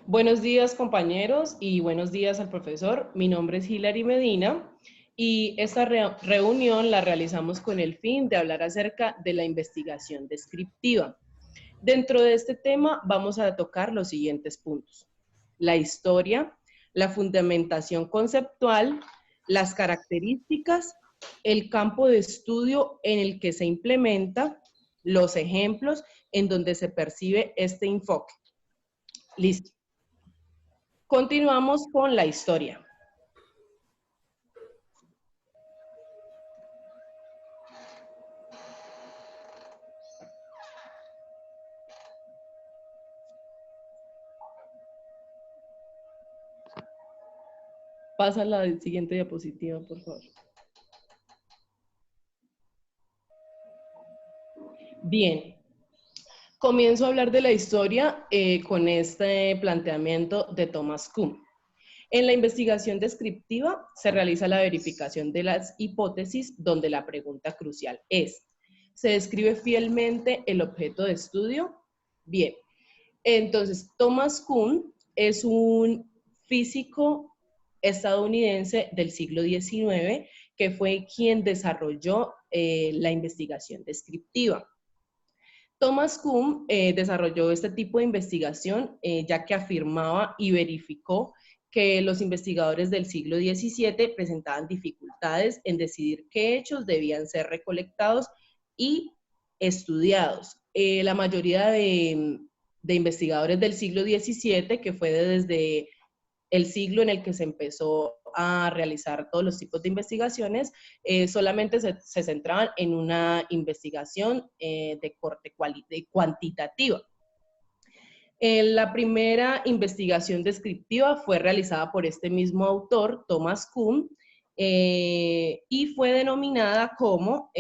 Buenos días, compañeros, y buenos días al profesor. Mi nombre es Hilary Medina y esta reunión la realizamos con el fin de hablar acerca de la investigación descriptiva. Dentro de este tema vamos a tocar los siguientes puntos: la historia, la fundamentación conceptual, las características, el campo de estudio en el que se implementa, los ejemplos en donde se percibe este enfoque. Listo. Continuamos con la historia. Pasa a la siguiente diapositiva, por favor. Bien, comienzo a hablar de la historia con este planteamiento de Thomas Kuhn. En la investigación descriptiva se realiza la verificación de las hipótesis donde la pregunta crucial es: ¿se describe fielmente el objeto de estudio? Bien, entonces Thomas Kuhn es un físico estadounidense del siglo XIX que fue quien desarrolló la investigación descriptiva. Thomas Kuhn desarrolló este tipo de investigación ya que afirmaba y verificó que los investigadores del siglo XVII presentaban dificultades en decidir qué hechos debían ser recolectados y estudiados. La mayoría de investigadores del siglo XVII, que fue desde el siglo en el que se empezó a realizar todos los tipos de investigaciones, solamente se centraban en una investigación de corte cuantitativa. La primera investigación descriptiva fue realizada por este mismo autor, Thomas Kuhn, y fue denominada como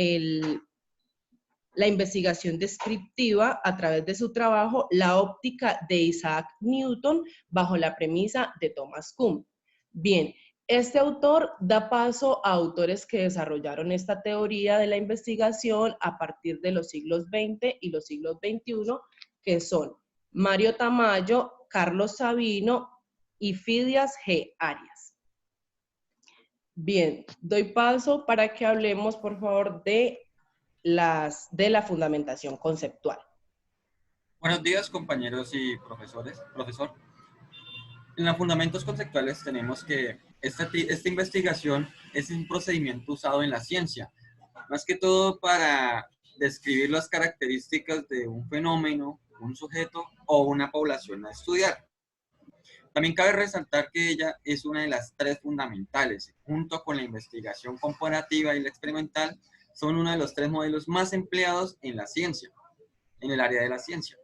la investigación descriptiva a través de su trabajo La óptica de Isaac Newton bajo la premisa de Thomas Kuhn. Bien, este autor da paso a autores que desarrollaron esta teoría de la investigación a partir de los siglos XX y los siglos XXI, que son Mario Tamayo, Carlos Sabino y Fidias G. Arias. Bien, doy paso para que hablemos, por favor, de la fundamentación conceptual. Buenos días, compañeros y profesores. Profesor, en los fundamentos conceptuales tenemos que esta investigación es un procedimiento usado en la ciencia, más que todo para describir las características de un fenómeno, un sujeto o una población a estudiar. También cabe resaltar que ella es una de las tres fundamentales, junto con la investigación comparativa y la experimental, son uno de los tres modelos más empleados en la ciencia, en el área de la ciencia.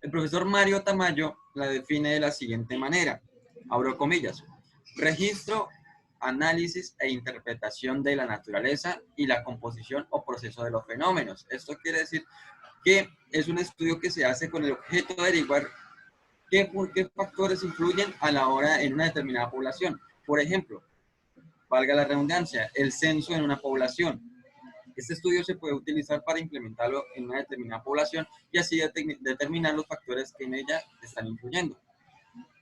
El profesor Mario Tamayo la define de la siguiente manera, abro comillas: registro, análisis e interpretación de la naturaleza y la composición o proceso de los fenómenos. Esto quiere decir que es un estudio que se hace con el objeto de averiguar qué factores influyen a la hora en una determinada población. Por ejemplo, valga la redundancia, el censo en una población. Este estudio se puede utilizar para implementarlo en una determinada población y así determinar los factores que en ella están influyendo.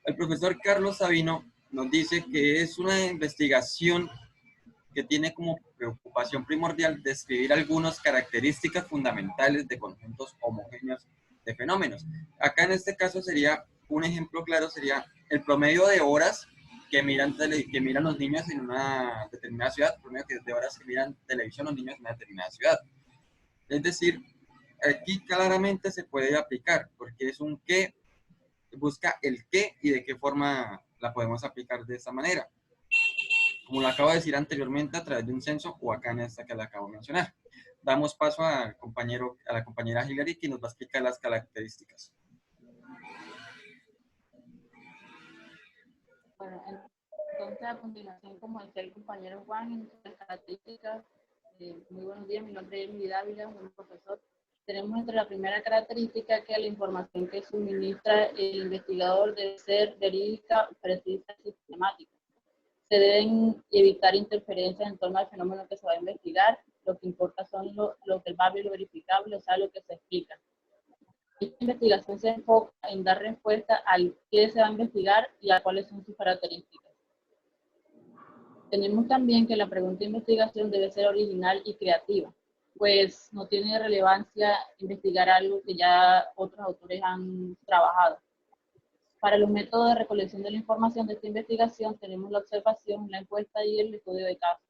El profesor Carlos Sabino nos dice que es una investigación que tiene como preocupación primordial describir algunas características fundamentales de conjuntos homogéneos de fenómenos. Acá en este caso sería, un ejemplo claro sería el promedio de horas que miran los niños en una determinada ciudad, el promedio de horas que miran televisión los niños en una determinada ciudad. Es decir, aquí claramente se puede aplicar, porque es un qué, busca el qué y de qué forma la podemos aplicar de esta manera. Como lo acabo de decir anteriormente, a través de un censo o acá en esta que le acabo de mencionar. Damos paso a la compañera Hilary, que nos va a explicar las características. Bueno, entonces a continuación, como decía el compañero Juan, en las características, muy buenos días, mi nombre es Emily Dávila, soy profesor. Tenemos entre la primera característica que la información que suministra el investigador debe ser verídica, precisa y sistemática. Se deben evitar interferencias en torno al fenómeno que se va a investigar. Lo que importa son lo verbal y lo verificable, o sea, lo que se explica. Esta investigación se enfoca en dar respuesta al qué se va a investigar y a cuáles son sus características. Tenemos también que la pregunta de investigación debe ser original y creativa, pues no tiene relevancia investigar algo que ya otros autores han trabajado. Para los métodos de recolección de la información de esta investigación tenemos la observación, la encuesta y el estudio de casos.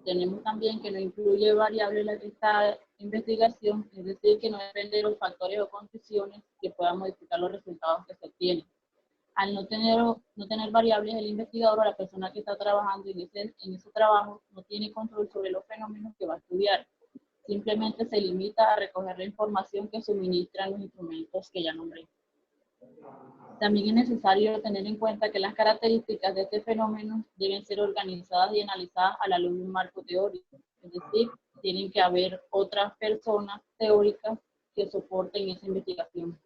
Tenemos también que no incluye variables en esta investigación, es decir, que no depende de los factores o condiciones que puedan modificar los resultados que se obtienen. Al no tener variables, el investigador o la persona que está trabajando en ese trabajo no tiene control sobre los fenómenos que va a estudiar. Simplemente se limita a recoger la información que suministran los instrumentos que ya nombré. También es necesario tener en cuenta que las características de este fenómeno deben ser organizadas y analizadas a la luz de un marco teórico. Es decir, tienen que haber otras personas teóricas que soporten esa investigación.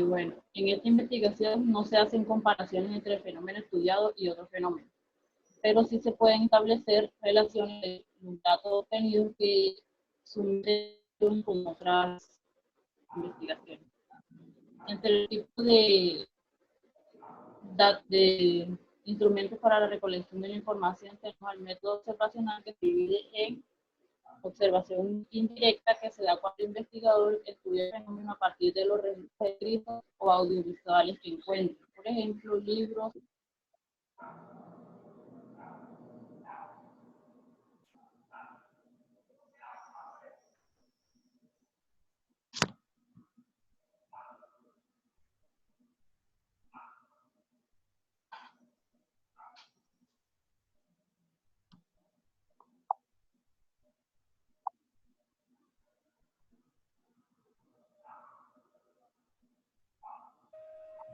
Bueno, en esta investigación no se hacen comparaciones entre el fenómeno estudiado y otros fenómenos, pero sí se pueden establecer relaciones de los datos obtenidos que sumen con otras investigaciones. Entre el tipo de instrumentos para la recolección de la información tenemos el método observacional, que se divide en observación indirecta, que se da cuando el investigador estudia el fenómeno a partir de los registros escritos o audiovisuales que encuentra. Por ejemplo, libros.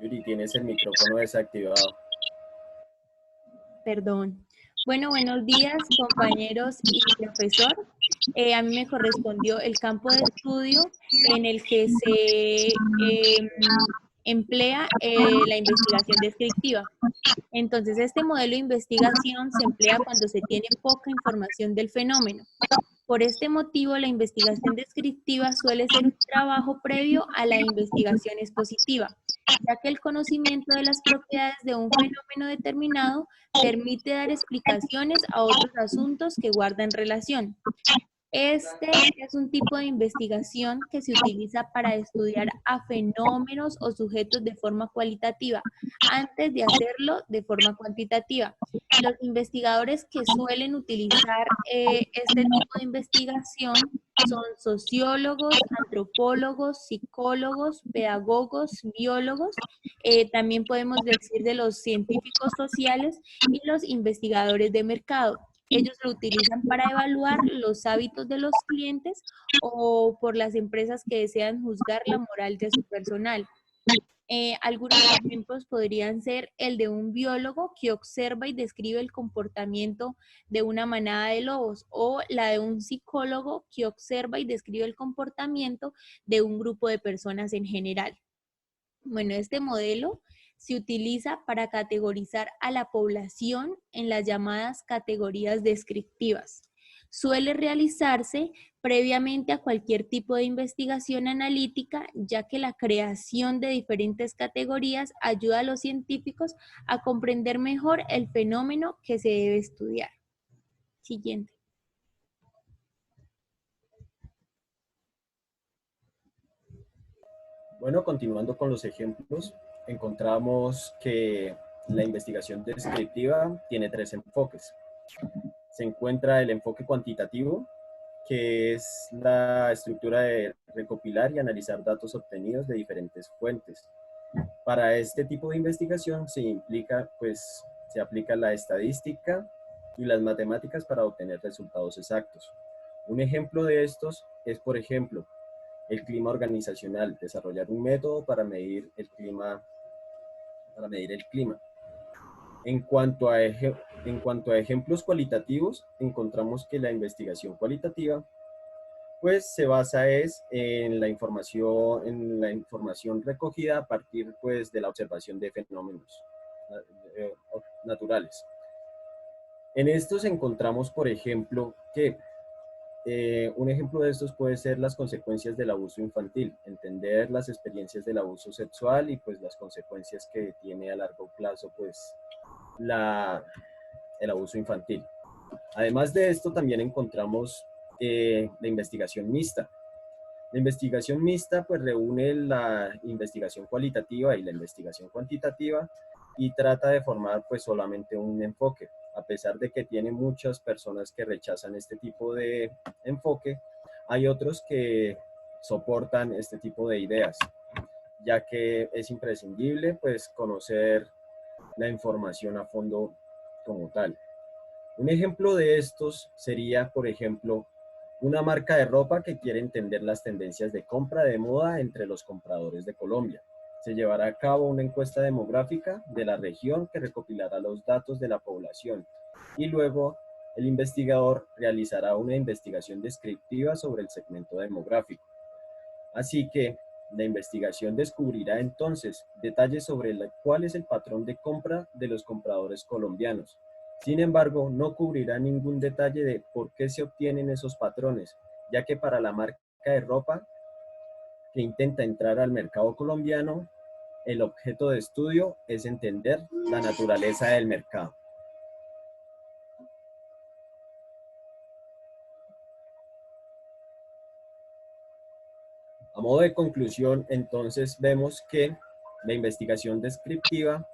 Yuri, tienes el micrófono desactivado. Perdón. Bueno, buenos días, compañeros y profesor. A mí me correspondió el campo de estudio en el que se emplea la investigación descriptiva. Entonces, este modelo de investigación se emplea cuando se tiene poca información del fenómeno. Por este motivo, la investigación descriptiva suele ser un trabajo previo a la investigación expositiva, ya que el conocimiento de las propiedades de un fenómeno determinado permite dar explicaciones a otros asuntos que guardan relación. Este es un tipo de investigación que se utiliza para estudiar a fenómenos o sujetos de forma cualitativa, antes de hacerlo de forma cuantitativa. Los investigadores que suelen utilizar este tipo de investigación son sociólogos, antropólogos, psicólogos, pedagogos, biólogos, también podemos decir de los científicos sociales y los investigadores de mercado. Ellos lo utilizan para evaluar los hábitos de los clientes o por las empresas que desean juzgar la moral de su personal. Algunos ejemplos podrían ser el de un biólogo que observa y describe el comportamiento de una manada de lobos, o la de un psicólogo que observa y describe el comportamiento de un grupo de personas en general. Bueno, este modelo se utiliza para categorizar a la población en las llamadas categorías descriptivas. Suele realizarse previamente a cualquier tipo de investigación analítica, ya que la creación de diferentes categorías ayuda a los científicos a comprender mejor el fenómeno que se debe estudiar. Siguiente. Bueno, continuando con los ejemplos, encontramos que la investigación descriptiva tiene tres enfoques. Se encuentra el enfoque cuantitativo, que es la estructura de recopilar y analizar datos obtenidos de diferentes fuentes. Para este tipo de investigación se aplica la estadística y las matemáticas para obtener resultados exactos. Un ejemplo de estos es, por ejemplo, el clima organizacional, desarrollar un método para medir el clima. En cuanto a ejemplos cualitativos, encontramos que la investigación cualitativa pues se basa en la información recogida a partir pues de la observación de fenómenos naturales. En estos encontramos, por ejemplo, que Un ejemplo de estos puede ser las consecuencias del abuso infantil, entender las experiencias del abuso sexual y pues las consecuencias que tiene a largo plazo pues el abuso infantil. Además de esto también encontramos la investigación mixta. La investigación mixta pues reúne la investigación cualitativa y la investigación cuantitativa y trata de formar pues solamente un enfoque. A pesar de que tiene muchas personas que rechazan este tipo de enfoque, hay otros que soportan este tipo de ideas, ya que es imprescindible pues conocer la información a fondo como tal. Un ejemplo de estos sería, por ejemplo, una marca de ropa que quiere entender las tendencias de compra de moda entre los compradores de Colombia. Se llevará a cabo una encuesta demográfica de la región que recopilará los datos de la población y luego el investigador realizará una investigación descriptiva sobre el segmento demográfico. Así que la investigación descubrirá entonces detalles sobre cuál es el patrón de compra de los compradores colombianos. Sin embargo, no cubrirá ningún detalle de por qué se obtienen esos patrones, ya que para la marca de ropa que intenta entrar al mercado colombiano, el objeto de estudio es entender la naturaleza del mercado. A modo de conclusión, entonces vemos que la investigación descriptiva,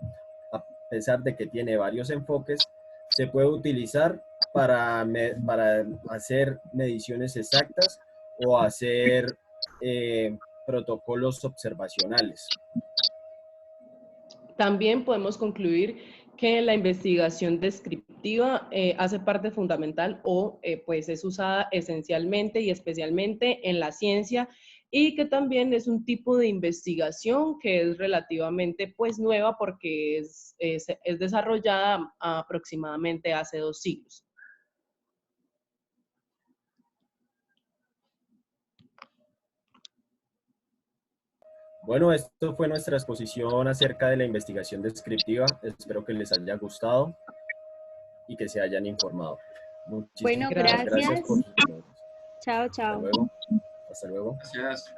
a pesar de que tiene varios enfoques, se puede utilizar para hacer mediciones exactas o hacer protocolos observacionales. También podemos concluir que la investigación descriptiva hace parte fundamental o pues es usada esencialmente y especialmente en la ciencia y que también es un tipo de investigación que es relativamente pues nueva porque es desarrollada aproximadamente hace 2 siglos. Bueno, esto fue nuestra exposición acerca de la investigación descriptiva. Espero que les haya gustado y que se hayan informado. Bueno, Muchísimas gracias por sus preguntas. Chao, Hasta chao. luego. Hasta luego. Gracias.